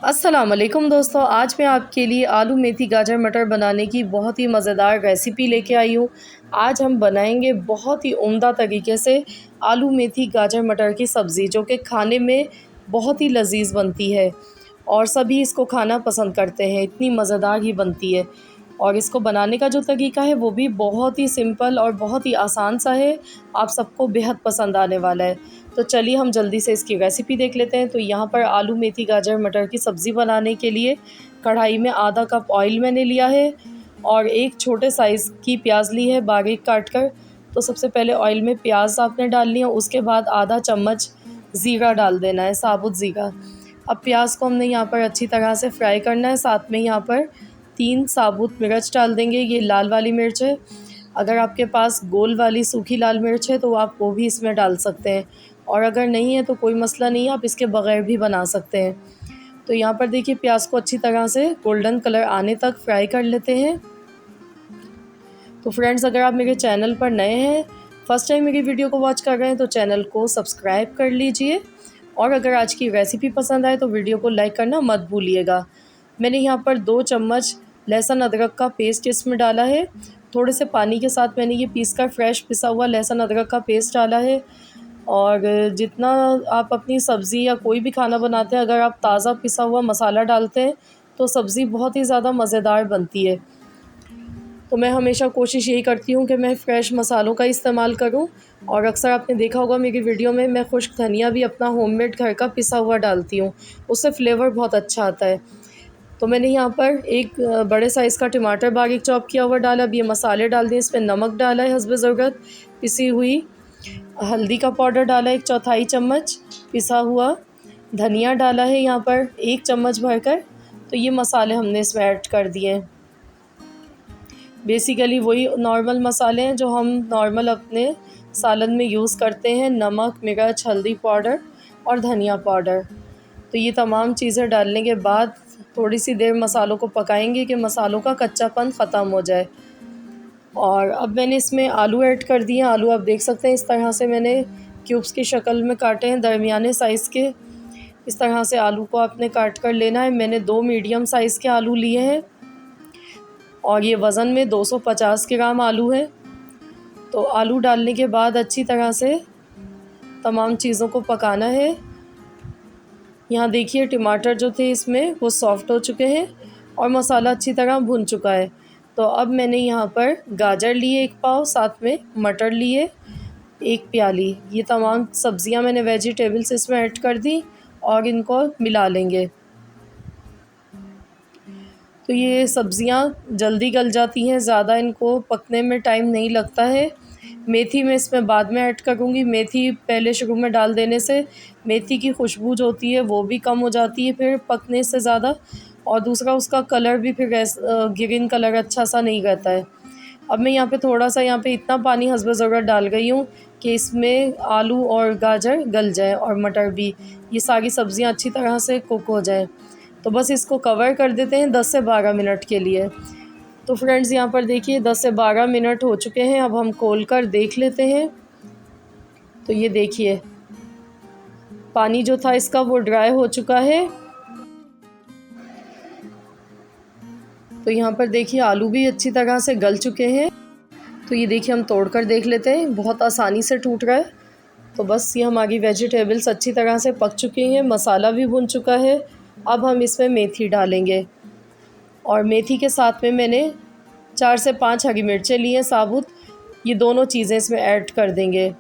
अस्सलाम वालेकुम दोस्तों, आज मैं आपके लिए आलू मेथी गाजर मटर बनाने की बहुत ही मज़ेदार रेसिपी लेके आई हूँ। आज हम बनाएंगे बहुत ही उम्दा तरीके से आलू मेथी गाजर मटर की सब्ज़ी, जो कि खाने में बहुत ही लजीज बनती है और सभी इसको खाना पसंद करते हैं। इतनी मज़ेदार ही बनती है और इसको बनाने का जो तरीका है वो भी बहुत ही सिंपल और बहुत ही आसान सा है। आप सबको बेहद पसंद आने वाला है। तो चलिए हम जल्दी से इसकी रेसिपी देख लेते हैं। तो यहाँ पर आलू मेथी गाजर मटर की सब्ज़ी बनाने के लिए कढ़ाई में आधा कप ऑयल मैंने लिया है और एक छोटे साइज़ की प्याज ली है बारीक काट कर। तो सबसे पहले ऑयल में प्याज आपने डालनी है, उसके बाद आधा चम्मच ज़ीरा डाल देना है, साबुत ज़ीरा। अब प्याज को हमने यहाँ पर अच्छी तरह से फ्राई करना है। साथ में यहाँ पर 3 साबुत मिर्च डाल देंगे, ये लाल वाली मिर्च है। अगर आपके पास गोल वाली सूखी लाल मिर्च है तो आप वो भी इसमें डाल सकते हैं, और अगर नहीं है तो कोई मसला नहीं है, आप इसके बग़ैर भी बना सकते हैं। तो यहाँ पर देखिए प्याज को अच्छी तरह से गोल्डन कलर आने तक फ्राई कर लेते हैं। तो फ्रेंड्स, अगर आप मेरे चैनल पर नए हैं, फ़र्स्ट टाइम मेरी वीडियो को वॉच कर रहे हैं, तो चैनल को सब्सक्राइब कर लीजिए और अगर आज की रेसिपी पसंद आए तो वीडियो को लाइक करना मत भूलिएगा। मैंने यहाँ पर 2 चम्मच लहसुन अदरक का पेस्ट इसमें डाला है। थोड़े से पानी के साथ मैंने ये पीसकर फ्रेश पिसा हुआ लहसुन अदरक का पेस्ट डाला है। और जितना आप अपनी सब्ज़ी या कोई भी खाना बनाते हैं, अगर आप ताज़ा पिसा हुआ मसाला डालते हैं तो सब्ज़ी बहुत ही ज़्यादा मज़ेदार बनती है। तो मैं हमेशा कोशिश यही करती हूँ कि मैं फ़्रेश मसालों का इस्तेमाल करूँ, और अक्सर आपने देखा होगा मेरी वीडियो में मैं खुश्क धनिया भी अपना होममेड घर का पिसा हुआ डालती हूँ, उससे फ्लेवर बहुत अच्छा आता है। तो मैंने यहाँ पर एक बड़े साइज़ का टमाटर बारीक चॉप किया हुआ डाला। अब ये मसाले डाल दिए, इसमें नमक डाला है हस्बे ज़रूरत, पिसी हुई हल्दी का पाउडर डाला 1/4 चम्मच, पिसा हुआ धनिया डाला है यहाँ पर 1 चम्मच भरकर। तो ये मसाले हमने इसमें ऐड कर दिए हैं। बेसिकली वही नॉर्मल मसाले हैं जो हम नॉर्मल अपने सालन में यूज़ करते हैं, नमक, मिर्च, हल्दी पाउडर और धनिया पाउडर। तो ये तमाम चीज़ें डालने के बाद थोड़ी सी देर मसालों को पकाएंगे कि मसालों का कच्चापन ख़त्म हो जाए। और अब मैंने इसमें आलू ऐड कर दिए। आलू आप देख सकते हैं इस तरह से मैंने क्यूब्स की शक्ल में काटे हैं, दरमियाने साइज़ के। इस तरह से आलू को आपने काट कर लेना है। मैंने 2 मीडियम साइज़ के आलू लिए हैं और ये वज़न में 250 ग्राम आलू है। तो आलू डालने के बाद अच्छी तरह से तमाम चीज़ों को पकाना है। यहाँ देखिए टमाटर जो थे इसमें वो सॉफ़्ट हो चुके हैं और मसाला अच्छी तरह भुन चुका है। तो अब मैंने यहाँ पर गाजर लिए 1 पाव, साथ में मटर लिए 1 प्याली। ये तमाम सब्ज़ियाँ मैंने वेजिटेबल्स इसमें ऐड कर दी और इनको मिला लेंगे। तो ये सब्ज़ियाँ जल्दी गल जाती हैं, ज़्यादा इनको पकने में टाइम नहीं लगता है। मेथी मैं इसमें बाद में ऐड करूँगी। मेथी पहले शुरू में डाल देने से मेथी की खुशबू जो होती है वो भी कम हो जाती है फिर पकने से ज़्यादा, और दूसरा उसका कलर भी फिर ग्रीन कलर अच्छा सा नहीं रहता है। अब मैं यहाँ पे थोड़ा सा यहाँ पे इतना पानी हस्बे ज़रूरत डाल गई हूँ कि इसमें आलू और गाजर गल जाए और मटर भी, ये सारी सब्ज़ियाँ अच्छी तरह से कुक हो जाएँ। तो बस इसको कवर कर देते हैं 10 से 12 मिनट के लिए। तो फ्रेंड्स, यहाँ पर देखिए 10 से 12 मिनट हो चुके हैं। अब हम खोल कर देख लेते हैं। तो ये देखिए पानी जो था इसका वो ड्राई हो चुका है। तो यहाँ पर देखिए आलू भी अच्छी तरह से गल चुके हैं। तो ये देखिए हम तोड़ कर देख लेते हैं, बहुत आसानी से टूट रहा है। तो बस ये हमारी वेजिटेबल्स अच्छी तरह से पक चुकी हैं, मसाला भी भुन चुका है। अब हम इसमें मेथी डालेंगे और मेथी के साथ में मैंने 4 से 5 हरी मिर्चें ली हैं साबुत, ये दोनों चीज़ें इसमें ऐड कर देंगे।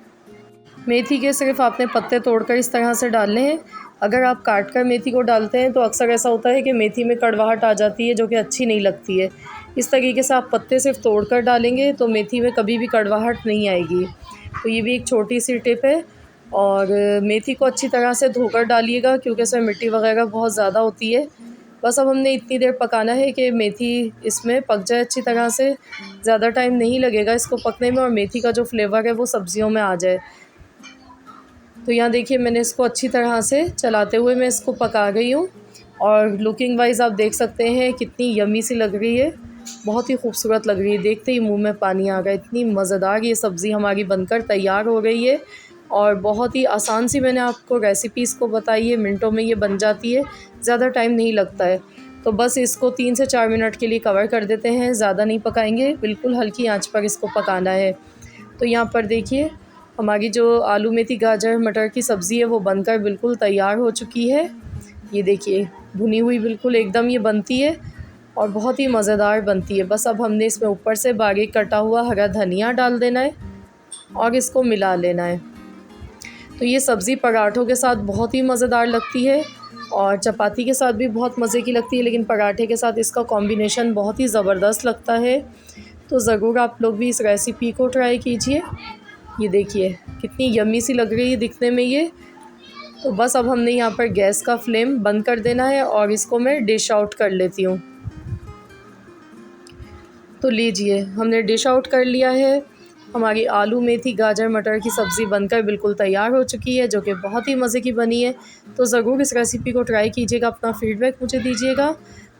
मेथी के सिर्फ आपने पत्ते तोड़कर इस तरह से डालने हैं। अगर आप काट कर मेथी को डालते हैं तो अक्सर ऐसा होता है कि मेथी में कड़वाहट आ जाती है, जो कि अच्छी नहीं लगती है। इस तरीके से आप पत्ते सिर्फ तोड़कर डालेंगे तो मेथी में कभी भी कड़वाहट नहीं आएगी। तो ये भी एक छोटी सी टिप है। और मेथी को अच्छी तरह से धोकर डालिएगा क्योंकि इसमें मिट्टी वगैरह बहुत ज़्यादा होती है। बस अब हमने इतनी देर पकाना है कि मेथी इसमें पक जाए अच्छी तरह से। ज़्यादा टाइम नहीं लगेगा इसको पकने में और मेथी का जो फ्लेवर है वो सब्ज़ियों में आ जाए। तो यहाँ देखिए मैंने इसको अच्छी तरह से चलाते हुए मैं इसको पका गई हूँ और लुकिंग वाइज आप देख सकते हैं कितनी यमी सी लग रही है, बहुत ही खूबसूरत लग रही है। देखते ही मुंह में पानी आ गया। इतनी मज़ेदार ये सब्ज़ी हमारी बनकर तैयार हो गई है और बहुत ही आसान सी मैंने आपको रेसिपी इसको बताई है, मिनटों में ये बन जाती है, ज़्यादा टाइम नहीं लगता है। तो बस इसको 3 से 4 मिनट के लिए कवर कर देते हैं, ज़्यादा नहीं पकाएंगे, बिल्कुल हल्की आंच पर इसको पकाना है। तो यहाँ पर देखिए हमारी जो आलू मेथी गाजर मटर की सब्ज़ी है वो बनकर बिल्कुल तैयार हो चुकी है। ये देखिए भुनी हुई बिल्कुल एकदम ये बनती है और बहुत ही मज़ेदार बनती है। बस अब हमने इसमें ऊपर से बारीक कटा हुआ हरा धनिया डाल देना है और इसको मिला लेना है। तो ये सब्ज़ी पराठों के साथ बहुत ही मज़ेदार लगती है और चपाती के साथ भी बहुत मज़े की लगती है, लेकिन पराठे के साथ इसका कॉम्बिनेशन बहुत ही ज़बरदस्त लगता है। तो ज़रूर आप लोग भी इस रेसिपी को ट्राई कीजिए। ये देखिए कितनी यम्मी सी लग रही है दिखने में ये। तो बस अब हमने यहाँ पर गैस का फ्लेम बंद कर देना है और इसको मैं डिश आउट कर लेती हूँ। तो लीजिए हमने डिश आउट कर लिया है। हमारी आलू मेथी गाजर मटर की सब्ज़ी बनकर बिल्कुल तैयार हो चुकी है, जो कि बहुत ही मज़े की बनी है। तो ज़रूर इस रेसिपी को ट्राई कीजिएगा, अपना फ़ीडबैक मुझे दीजिएगा।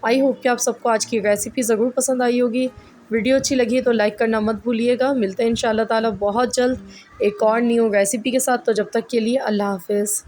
आई होप कि आप सबको आज की रेसिपी ज़रूर पसंद आई होगी। वीडियो अच्छी लगी है तो लाइक करना मत भूलिएगा। मिलते हैं इंशाअल्लाह ताला बहुत जल्द एक और न्यू रेसिपी के साथ। तो जब तक के लिए अल्लाह हाफ़िज़।